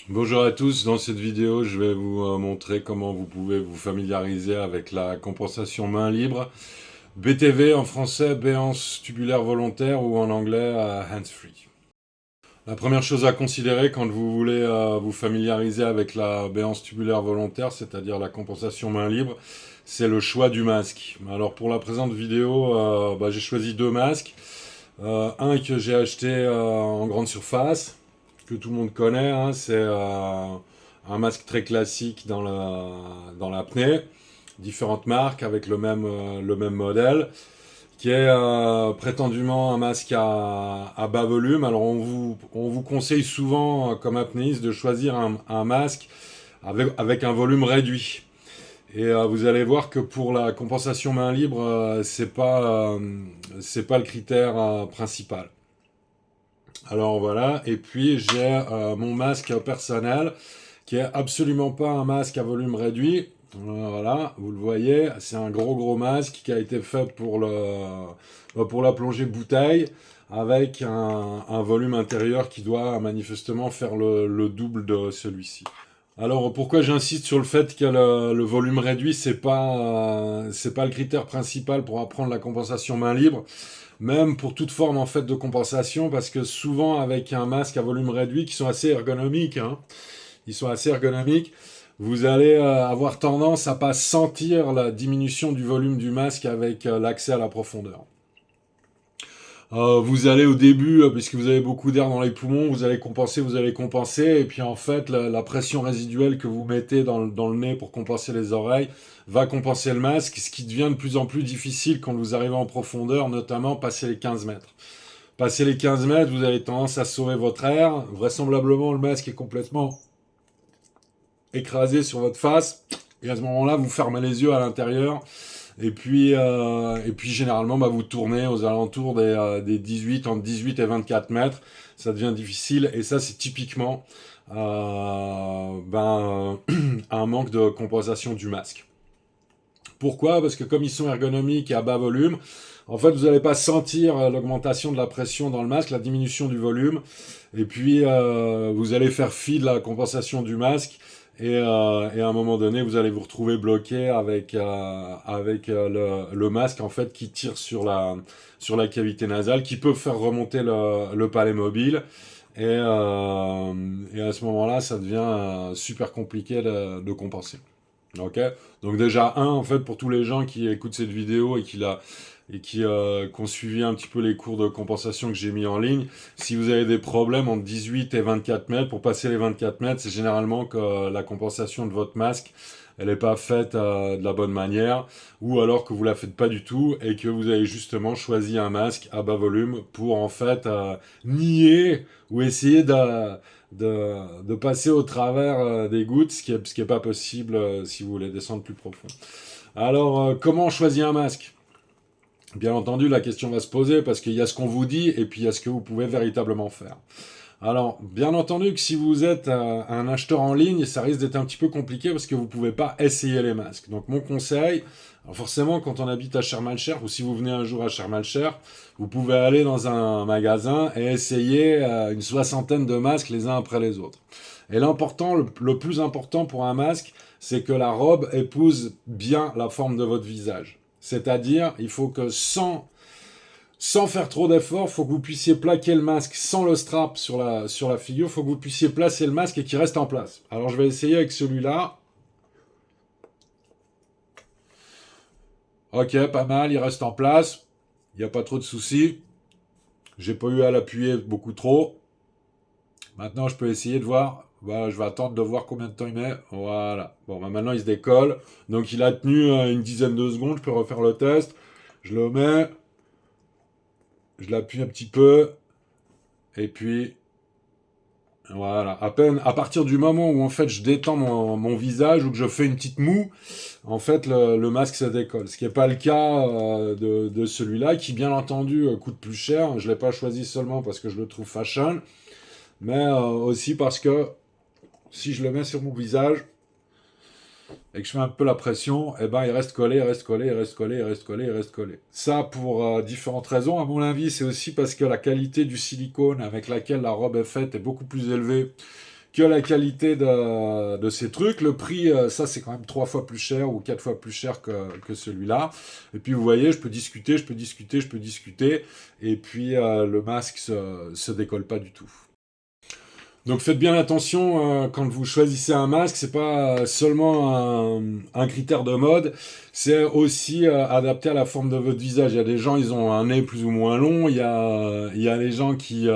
Bonjour à tous, dans cette vidéo je vais vous montrer comment vous pouvez vous familiariser avec la compensation main libre, BTV en français, béance tubulaire volontaire ou en anglais hands-free. La première chose à considérer quand vous voulez vous familiariser avec la béance tubulaire volontaire, c'est-à-dire la compensation main libre, c'est le choix du masque. Alors pour la présente vidéo, j'ai choisi deux masques. Un que j'ai acheté en grande surface, que tout le monde connaît, hein, c'est un masque très classique dans l'apnée, différentes marques avec le même modèle, qui est prétendument un masque à bas volume. Alors on vous conseille souvent, comme apnéiste, de choisir un masque avec un volume réduit. Et vous allez voir que pour la compensation main libre, c'est pas le critère principal. Alors voilà, et puis j'ai mon masque personnel qui est absolument pas un masque à volume réduit. Voilà, vous le voyez, c'est un gros masque qui a été fait pour la plongée bouteille avec un volume intérieur qui doit manifestement faire le double de celui-ci. Alors pourquoi j'insiste sur le fait que le volume réduit, c'est pas le critère principal pour apprendre la compensation main libre, même pour toute forme en fait de compensation, parce que souvent avec un masque à volume réduit qui sont assez ergonomiques, hein, ils sont assez ergonomiques, vous allez avoir tendance à pas sentir la diminution du volume du masque avec l'accès à la profondeur. Vous allez au début, puisque vous avez beaucoup d'air dans les poumons, vous allez compenser, et puis en fait, la pression résiduelle que vous mettez dans le nez pour compenser les oreilles va compenser le masque, ce qui devient de plus en plus difficile quand vous arrivez en profondeur, notamment passer les 15 mètres. Passer les 15 mètres, vous avez tendance à sauver votre air. Vraisemblablement, le masque est complètement écrasé sur votre face. Et à ce moment-là, vous fermez les yeux à l'intérieur. Et puis généralement, vous tournez aux alentours des 18, entre 18 et 24 mètres. Ça devient difficile. Et ça, c'est typiquement un manque de compensation du masque. Pourquoi? Parce que comme ils sont ergonomiques et à bas volume, en fait, vous n'allez pas sentir l'augmentation de la pression dans le masque, la diminution du volume, et puis vous allez faire fi de la compensation du masque, et à un moment donné, vous allez vous retrouver bloqué avec le masque en fait qui tire sur la cavité nasale, qui peut faire remonter le palais mobile, et à ce moment-là, ça devient super compliqué de compenser. Ok. Donc déjà en fait pour tous les gens qui écoutent cette vidéo qui ont suivi un petit peu les cours de compensation que j'ai mis en ligne, si vous avez des problèmes entre 18 et 24 mètres, pour passer les 24 mètres, c'est généralement que la compensation de votre masque, elle n'est pas faite de la bonne manière, ou alors que vous la faites pas du tout et que vous avez justement choisi un masque à bas volume pour en fait nier ou essayer de passer au travers des gouttes, ce qui est pas possible si vous voulez descendre plus profond. Alors, comment on choisit un masque? Bien entendu, la question va se poser parce qu'il y a ce qu'on vous dit et puis il y a ce que vous pouvez véritablement faire. Alors, bien entendu que si vous êtes un acheteur en ligne, ça risque d'être un petit peu compliqué parce que vous ne pouvez pas essayer les masques. Donc, mon conseil, alors forcément, quand on habite à Cher-Malcher ou si vous venez un jour à Cher-Malcher, vous pouvez aller dans un magasin et essayer une soixantaine de masques les uns après les autres. Et l'important, le plus important pour un masque, c'est que la robe épouse bien la forme de votre visage. C'est-à-dire, il faut que sans faire trop d'efforts, il faut que vous puissiez plaquer le masque sans le strap sur la figure, il faut que vous puissiez placer le masque et qu'il reste en place. Alors je vais essayer avec celui-là. Ok, pas mal, il reste en place. Il n'y a pas trop de soucis. J'ai pas eu à l'appuyer beaucoup trop. Maintenant, je peux essayer de voir. Voilà, je vais attendre de voir combien de temps il met. Voilà. Bon, maintenant, il se décolle. Donc, il a tenu une dizaine de secondes. Je peux refaire le test. Je le mets. Je l'appuie un petit peu. Et puis, voilà. À peine, à partir du moment où, en fait, je détends mon visage ou que je fais une petite moue, en fait, le masque se décolle. Ce qui n'est pas le cas de celui-là, qui, bien entendu, coûte plus cher. Je ne l'ai pas choisi seulement parce que je le trouve fashion, mais aussi parce que si je le mets sur mon visage et que je fais un peu la pression, eh ben il reste collé, il reste collé, il reste collé, il reste collé, il reste collé. Ça pour différentes raisons. À mon avis, c'est aussi parce que la qualité du silicone avec laquelle la robe est faite est beaucoup plus élevée que la qualité de ces trucs. Le prix, ça c'est quand même 3 fois plus cher ou 4 fois plus cher que celui-là. Et puis vous voyez, je peux discuter, et puis le masque se décolle pas du tout. Donc faites bien attention quand vous choisissez un masque, c'est pas seulement un critère de mode, c'est aussi adapté à la forme de votre visage. Il y a des gens, ils ont un nez plus ou moins long, il y a les gens qui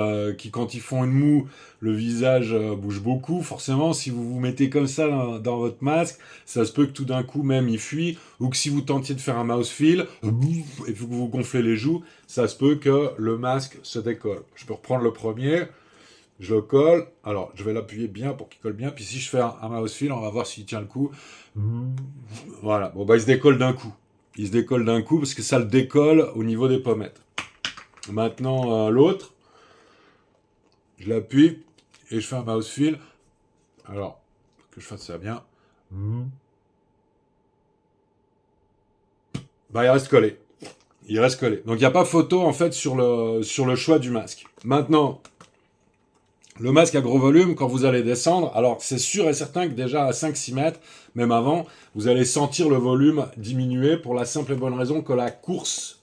quand ils font une moue, le visage bouge beaucoup. Forcément, si vous vous mettez comme ça dans votre masque, ça se peut que tout d'un coup même il fuit, ou que si vous tentiez de faire un mouse feel, et que vous gonflez les joues, ça se peut que le masque se décolle. Je peux reprendre le premier. Je le colle. Alors, je vais l'appuyer bien pour qu'il colle bien. Puis si je fais un mouse feel, on va voir s'il tient le coup. Voilà. Bon, bah, il se décolle d'un coup. Il se décolle d'un coup parce que ça le décolle au niveau des pommettes. Maintenant, l'autre, je l'appuie et je fais un mouse feel. Alors, que je fasse ça bien. Bah, il reste collé. Il reste collé. Donc, il n'y a pas photo, en fait, sur le choix du masque. Maintenant, le masque à gros volume, quand vous allez descendre, alors c'est sûr et certain que déjà à 5-6 mètres, même avant, vous allez sentir le volume diminuer pour la simple et bonne raison que la course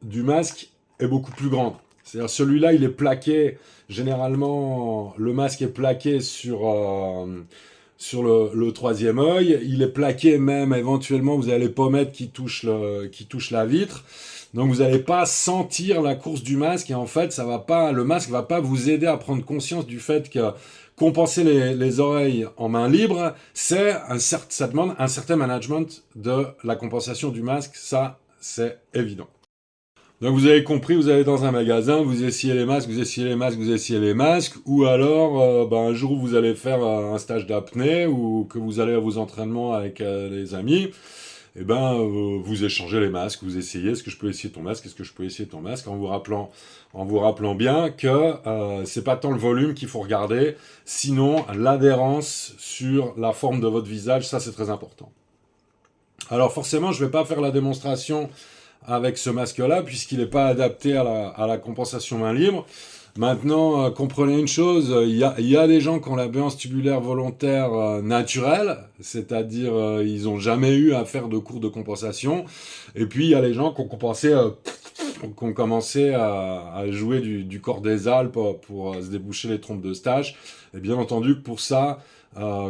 du masque est beaucoup plus grande. C'est-à-dire celui-là, il est plaqué, généralement, le masque est plaqué sur le troisième œil, il est plaqué même éventuellement, vous avez les pommettes qui touchent la vitre. Donc vous n'allez pas sentir la course du masque et en fait le masque va pas vous aider à prendre conscience du fait que compenser les oreilles en main libre, ça demande un certain management de la compensation du masque, ça c'est évident. Donc vous avez compris, vous allez dans un magasin, vous essayez les masques, ou alors un jour où vous allez faire un stage d'apnée ou que vous allez à vos entraînements avec les amis, vous échangez les masques, vous essayez, est-ce que je peux essayer ton masque, en vous rappelant bien que c'est pas tant le volume qu'il faut regarder, sinon l'adhérence sur la forme de votre visage, ça c'est très important. Alors forcément, je vais pas faire la démonstration avec ce masque-là, puisqu'il n'est pas adapté à la compensation main libre. Maintenant, comprenez une chose, il y a des gens qui ont la béance tubulaire volontaire naturelle, c'est-à-dire ils n'ont jamais eu à faire de cours de compensation, et puis il y a les gens qui ont commencé à jouer du corps des Alpes pour se déboucher les trompes de stage. Et bien entendu, pour ça,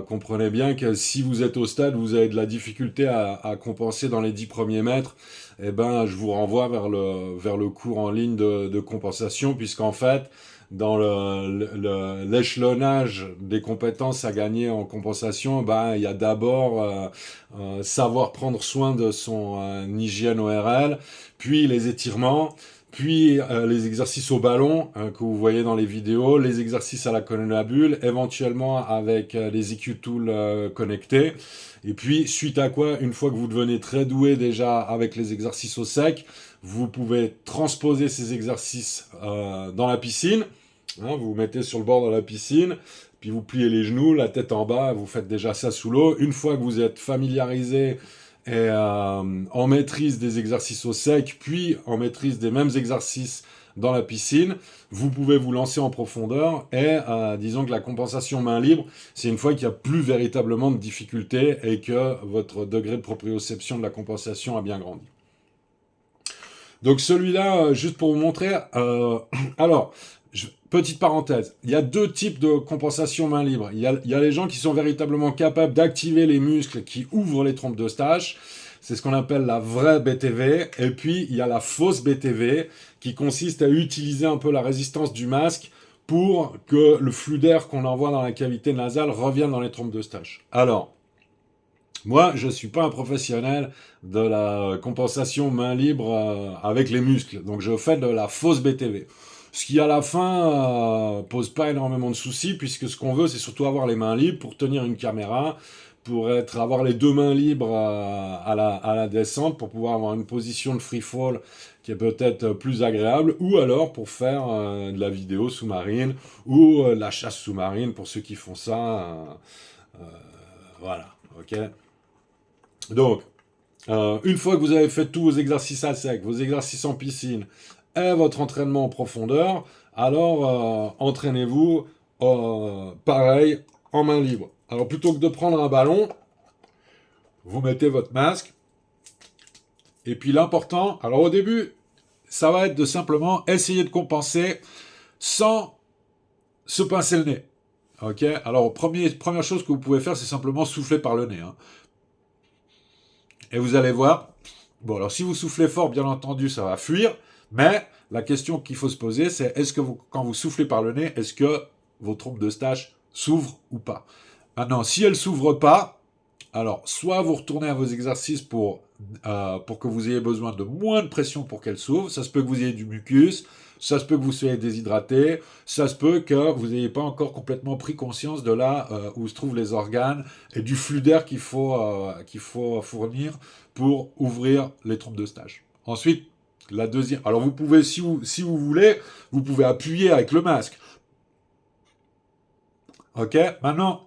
comprenez bien que si vous êtes au stade, vous avez de la difficulté à compenser dans les 10 premiers mètres, je vous renvoie vers le cours en ligne de compensation, puisqu'en fait, dans l'échelonnage des compétences à gagner en compensation, il y a d'abord savoir prendre soin de son hygiène ORL, puis les étirements, puis les exercices au ballon que vous voyez dans les vidéos, les exercices à la colonne à bulle, éventuellement avec les EQ Tools connectés. Et puis, suite à quoi, une fois que vous devenez très doué déjà avec les exercices au sec, vous pouvez transposer ces exercices dans la piscine. Vous vous mettez sur le bord de la piscine, puis vous pliez les genoux, la tête en bas, vous faites déjà ça sous l'eau. Une fois que vous êtes familiarisé et en maîtrise des exercices au sec, puis en maîtrise des mêmes exercices dans la piscine, vous pouvez vous lancer en profondeur et disons que la compensation main libre, c'est une fois qu'il n'y a plus véritablement de difficulté et que votre degré de proprioception de la compensation a bien grandi. Donc celui-là, juste pour vous montrer, petite parenthèse, il y a deux types de compensation main libre. Il y a les gens qui sont véritablement capables d'activer les muscles qui ouvrent les trompes d'Eustache. C'est ce qu'on appelle la vraie BTV. Et puis, il y a la fausse BTV qui consiste à utiliser un peu la résistance du masque pour que le flux d'air qu'on envoie dans la cavité nasale revienne dans les trompes d'Eustache. Alors, moi, je ne suis pas un professionnel de la compensation main libre avec les muscles. Donc, je fais de la fausse BTV. Ce qui, à la fin, pose pas énormément de soucis, puisque ce qu'on veut, c'est surtout avoir les mains libres pour tenir une caméra, pour avoir les deux mains libres à la descente, pour pouvoir avoir une position de free fall qui est peut-être plus agréable, ou alors pour faire de la vidéo sous-marine, ou la chasse sous-marine, pour ceux qui font ça. Voilà, ok. Donc, une fois que vous avez fait tous vos exercices à sec, vos exercices en piscine, et votre entraînement en profondeur, alors entraînez-vous pareil, en main libre. Alors plutôt que de prendre un ballon, vous mettez votre masque. Et puis l'important, alors au début, ça va être de simplement essayer de compenser sans se pincer le nez. Ok. Alors première chose que vous pouvez faire, c'est simplement souffler par le nez. Hein. Et vous allez voir. Bon, alors si vous soufflez fort, bien entendu, ça va fuir. Mais la question qu'il faut se poser, c'est est-ce que quand vous soufflez par le nez, est-ce que vos trompes de stage s'ouvrent ou pas? Maintenant, si elles s'ouvrent pas, alors soit vous retournez à vos exercices pour que vous ayez besoin de moins de pression pour qu'elles s'ouvrent. Ça se peut que vous ayez du mucus, ça se peut que vous soyez déshydraté, ça se peut que vous n'ayez pas encore complètement pris conscience de là où se trouvent les organes et du flux d'air qu'il faut fournir pour ouvrir les trompes de stage. Ensuite, la deuxième. Alors vous pouvez, si vous voulez, vous pouvez appuyer avec le masque. Ok. Maintenant,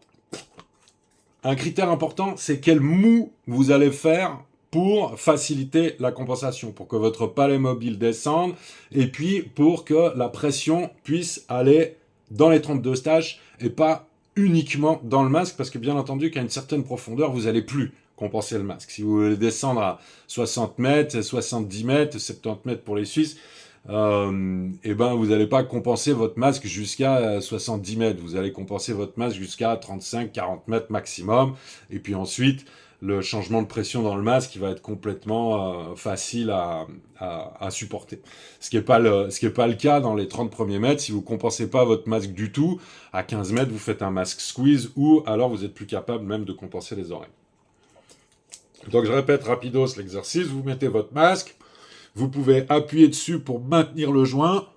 un critère important, c'est quel mou vous allez faire pour faciliter la compensation, pour que votre palais mobile descende, et puis pour que la pression puisse aller dans les trompes de stage et pas uniquement dans le masque, parce que bien entendu qu'à une certaine profondeur, vous n'allez plus compenser le masque. Si vous voulez descendre à 60 mètres, 70 mètres, 70 mètres pour les Suisses, et ben vous n'allez pas compenser votre masque jusqu'à 70 mètres. Vous allez compenser votre masque jusqu'à 35-40 mètres maximum. Et puis ensuite, le changement de pression dans le masque, il va être complètement facile à supporter. Ce qui n'est pas le cas dans les 30 premiers mètres. Si vous ne compensez pas votre masque du tout, à 15 mètres, vous faites un masque squeeze ou alors vous êtes plus capable même de compenser les oreilles. Donc je répète rapidos l'exercice. Vous mettez votre masque. Vous pouvez appuyer dessus pour maintenir le joint.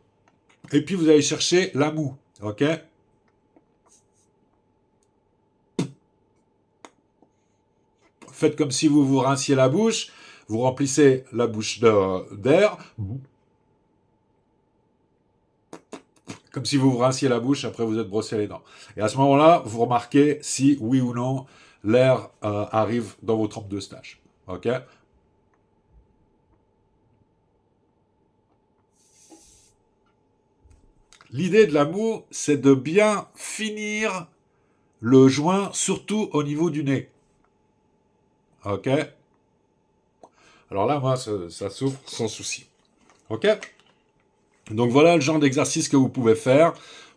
Et puis vous allez chercher la moue. Ok? Faites comme si vous vous rinciez la bouche. Vous remplissez la bouche d'air. Comme si vous vous rinciez la bouche après vous êtes brossé les dents. Et à ce moment-là, vous remarquez si oui ou non l'air arrive dans vos trompes de stage. Ok? L'idée de la moue, c'est de bien finir le joint, surtout au niveau du nez. Ok? Alors là, moi, ça s'ouvre sans souci. Ok? Donc voilà le genre d'exercice que vous pouvez faire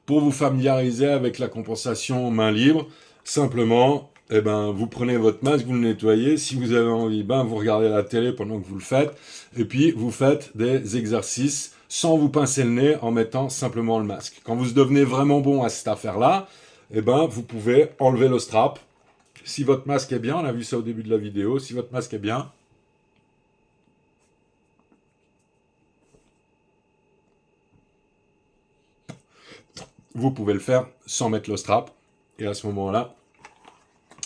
pour vous familiariser avec la compensation main libre. Simplement, eh ben, vous prenez votre masque, vous le nettoyez. Si vous avez envie, ben, vous regardez la télé pendant que vous le faites. Et puis, vous faites des exercices sans vous pincer le nez en mettant simplement le masque. Quand vous devenez vraiment bon à cette affaire-là, eh ben, vous pouvez enlever le strap. Si votre masque est bien, on a vu ça au début de la vidéo, si votre masque est bien, vous pouvez le faire sans mettre le strap. Et à ce moment-là,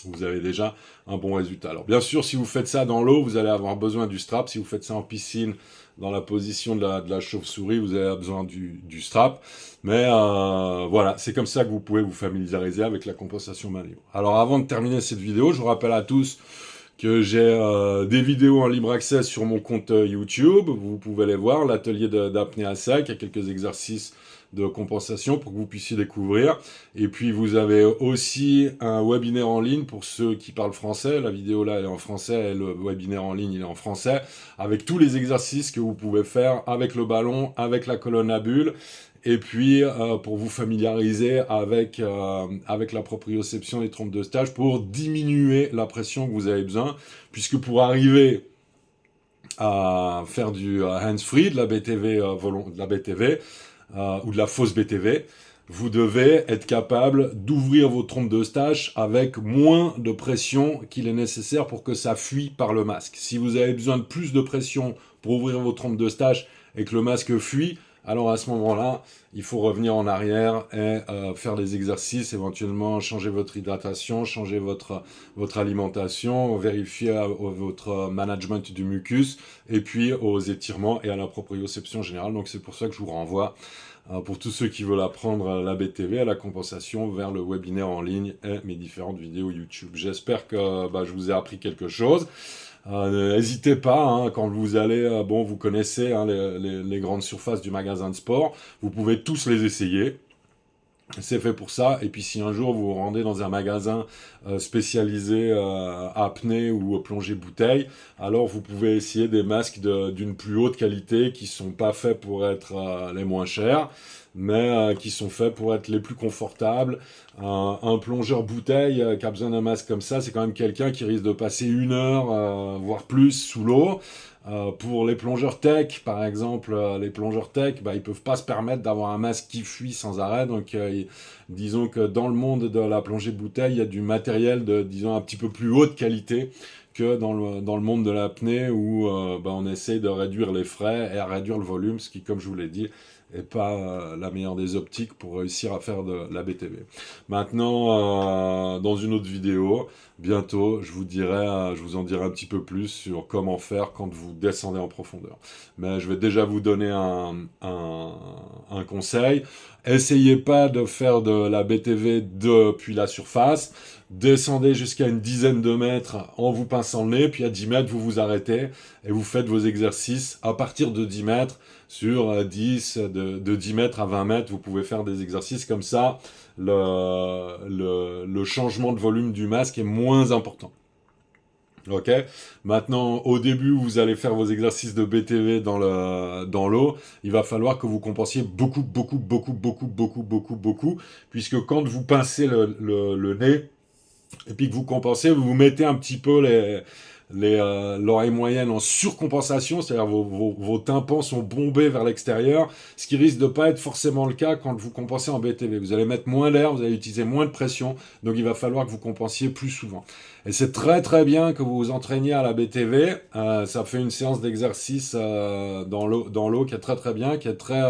vous avez déjà un bon résultat. Alors bien sûr, si vous faites ça dans l'eau, vous allez avoir besoin du strap. Si vous faites ça en piscine, dans la position de la chauve-souris, vous avez besoin du strap. Mais voilà, c'est comme ça que vous pouvez vous familiariser avec la compensation main libre. Alors avant de terminer cette vidéo, je vous rappelle à tous que j'ai des vidéos en libre accès sur mon compte YouTube. Vous pouvez les voir, l'atelier d'apnée à sec, il y a quelques exercices de compensation pour que vous puissiez découvrir. Et puis vous avez aussi un webinaire en ligne pour ceux qui parlent français. La vidéo là elle est en français et le webinaire en ligne il est en français, avec tous les exercices que vous pouvez faire avec le ballon, avec la colonne à bulles. Et puis, pour vous familiariser avec la proprioception des trompes de stage, pour diminuer la pression que vous avez besoin, puisque pour arriver à faire du hands-free, de la BTV, de la BTV ou de la fausse BTV, vous devez être capable d'ouvrir vos trompes de stage avec moins de pression qu'il est nécessaire pour que ça fuit par le masque. Si vous avez besoin de plus de pression pour ouvrir vos trompes de stage et que le masque fuit, alors à ce moment-là, il faut revenir en arrière et faire des exercices, éventuellement changer votre hydratation, changer votre alimentation, vérifier votre management du mucus, et puis aux étirements et à la proprioception générale. Donc c'est pour ça que je vous renvoie, pour tous ceux qui veulent apprendre la BTV, à la compensation, vers le webinaire en ligne et mes différentes vidéos YouTube. J'espère que je vous ai appris quelque chose. N'hésitez pas, hein, quand vous allez, vous connaissez hein, les grandes surfaces du magasin de sport, vous pouvez tous les essayer. C'est fait pour ça. Et puis si un jour vous vous rendez dans un magasin spécialisé apnée ou plongée bouteille, alors vous pouvez essayer des masques d'une plus haute qualité qui sont pas faits pour être les moins chers, mais qui sont faits pour être les plus confortables. Un plongeur bouteille qui a besoin d'un masque comme ça, c'est quand même quelqu'un qui risque de passer 1 heure, voire plus, sous l'eau. Pour les plongeurs tech, par exemple, les plongeurs tech, bah, ils peuvent pas se permettre d'avoir un masque qui fuit sans arrêt. Donc, disons que dans le monde de la plongée bouteille, il y a du matériel de, disons, un petit peu plus haute qualité que dans le monde de l'apnée où bah, on essaie de réduire les frais et à réduire le volume, ce qui, comme je vous l'ai dit, est pas la meilleure des optiques pour réussir à faire de la BTV. Maintenant, dans une autre vidéo, bientôt, je vous en dirai un petit peu plus sur comment faire quand vous descendez en profondeur. Mais je vais déjà vous donner un conseil. Essayez pas de faire de la BTV depuis la surface. Descendez jusqu'à une dizaine de mètres en vous pinçant le nez, puis à 10 mètres, vous vous arrêtez et vous faites vos exercices à partir de 10 mètres sur 10, de 10 mètres à 20 mètres, vous pouvez faire des exercices comme ça. Le changement de volume du masque est moins important. Ok. Maintenant, au début, vous allez faire vos exercices de BTV dans l'eau. Il va falloir que vous compensiez beaucoup, beaucoup, beaucoup, beaucoup, beaucoup, beaucoup, beaucoup, puisque quand vous pincez le nez et puis que vous compensez, vous vous mettez un petit peu l'oreille moyenne en surcompensation, c'est-à-dire vos tympans sont bombés vers l'extérieur, ce qui risque de pas être forcément le cas quand vous compensez en BTV. Vous allez mettre moins d'air, vous allez utiliser moins de pression, donc il va falloir que vous compensiez plus souvent. Et c'est très très bien que vous vous entraîniez à la BTV, ça fait une séance d'exercice dans l'eau qui est très très bien, qui est très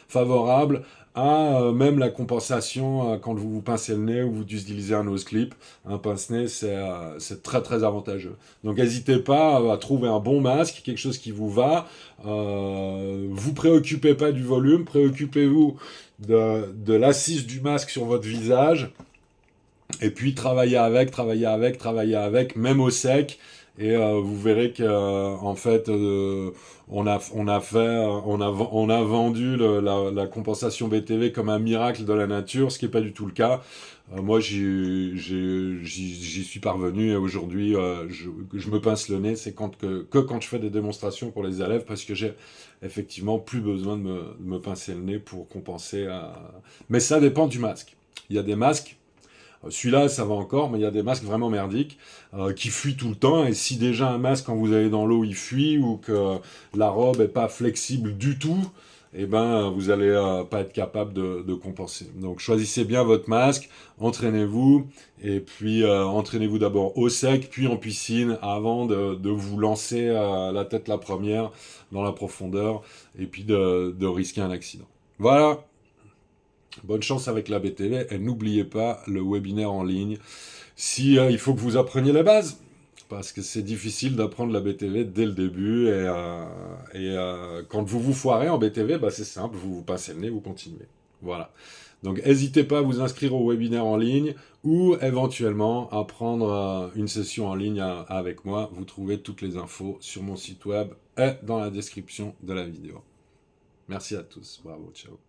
favorable à même la compensation quand vous vous pincez le nez ou vous utilisez un nose clip. Un pince-nez, c'est très très avantageux. Donc n'hésitez pas à trouver un bon masque, quelque chose qui vous va. Vous préoccupez pas du volume, préoccupez-vous de l'assise du masque sur votre visage. Et puis travaillez avec, travaillez avec, travaillez avec, même au sec. Et vous verrez que en fait, on a vendu la compensation BTV comme un miracle de la nature, ce qui n'est pas du tout le cas. Moi, j'y suis parvenu et aujourd'hui, je me pince le nez. C'est que quand je fais des démonstrations pour les élèves, parce que j'ai effectivement plus besoin de me pincer le nez pour compenser. Mais ça dépend du masque. Il y a des masques. Celui-là, ça va encore, mais il y a des masques vraiment merdiques qui fuient tout le temps. Et si déjà un masque, quand vous allez dans l'eau, il fuit ou que la robe est pas flexible du tout, eh ben, vous allez pas être capable de compenser. Donc, choisissez bien votre masque, entraînez-vous, et puis entraînez-vous d'abord au sec, puis en piscine, avant de vous lancer la tête la première dans la profondeur, et puis de risquer un accident. Voilà. Bonne chance avec la BTV et n'oubliez pas le webinaire en ligne. Si il faut que vous appreniez les bases, parce que c'est difficile d'apprendre la BTV dès le début quand vous vous foirez en BTV, bah c'est simple, vous vous passez le nez, vous continuez. Voilà. Donc n'hésitez pas à vous inscrire au webinaire en ligne ou éventuellement à prendre une session en ligne avec moi. Vous trouvez toutes les infos sur mon site web et dans la description de la vidéo. Merci à tous. Bravo, ciao.